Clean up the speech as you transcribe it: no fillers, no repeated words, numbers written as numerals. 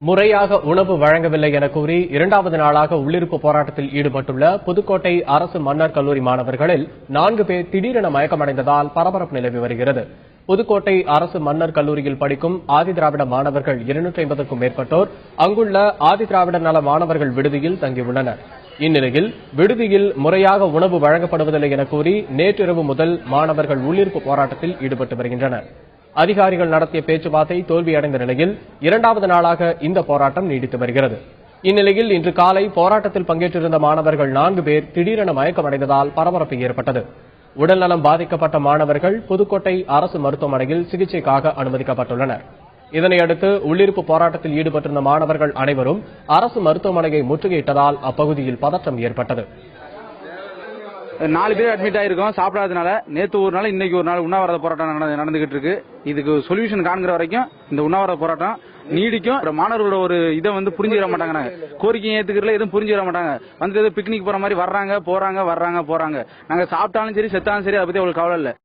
முறையாக உணவு வழங்கவில்லை என கூறி இரண்டாவது நாளாக உள்ளிருப்பு போராட்டத்தில் ஈடுபட்டுள்ள புதுக்கோட்டை அரசு மன்னர் கல்லூரி மாணவர்களில் 4 பேர் திடீரென மயக்கமடைந்ததால் பரபரப்பு நிலவி வருகிறது. புதுக்கோட்டை அரசு மன்னர் கல்லூரியில் படிக்கும் ஆதிதிராவிட மாணவர்கள் 250க்கும் மேற்பட்டோர் அங்குள்ள ஆதிதிராவிடர் நல மாணவர்கள் விடுதியில் தங்கியுள்ளனர். இந்நிலையில் விடுதியில் முறையாக உணவு வழங்கப்படுவதில்லை என கூறி நேற்றிரவு முதல் மாணவர்கள் உள்ளிருப்பு போராட்டத்தில் ஈடுபட்டு வருகின்றனர். அதிகாரிகள் நடத்திய பேச்சுவார்த்தை தோல்வியடைந்த நிலையில் இரண்டாவது நாளாக இந்த போராட்டம் நீடித்து வருகிறது. இந்நிலையில் இன்று காலை போராட்டத்தில் பங்கேற்றிருந்த மாணவர்கள் 4 பேர் திடீரென மயக்கமடைந்ததால் பரபரப்பு ஏற்பட்டது. உடல்நலம் பாதிக்கப்பட்ட மாணவர்கள் புதுக்கோட்டை அரசு மருத்துவமனையில் சிகிச்சைக்காக அனுமதிக்கப்பட்டுள்ளனர். இதனையடுத்து உள்ளிருப்பு போராட்டத்தில் ஈடுபட்டிருந்த மாணவர்கள் அனைவரும் அரசு மருத்துவமனையை முற்றுகையிட்டதால் அப்பகுதியில் பதற்றம் ஏற்பட்டது. 4 பேர் அட்மிட் ஆயிருக்கோம் சாப்பிடாதனால. நேற்று ஒரு நாள் இன்னைக்கு ஒரு நாள் உண்ணாவிரத போராட்டம் நடந்துகிட்டு இருக்கு. இதுக்கு சொல்யூஷன் காண்கிற வரைக்கும் இந்த உண்ணாவிரத போராட்டம் நீடிக்கும். மாணவர்களோட ஒரு இதை புரிஞ்சுக்கிற மாட்டாங்க, கோரிக்கை ஏத்துக்கிறதுல எதுவும் புரிஞ்சுக்கிற மாட்டாங்க. வந்து பிக்னிக் போற மாதிரி வர்றாங்க போறாங்க. நாங்க சாப்பிட்டாலும் சரி செத்தாலும் சரி அதை பத்தி அவங்களுக்கு கவலை இல்லை.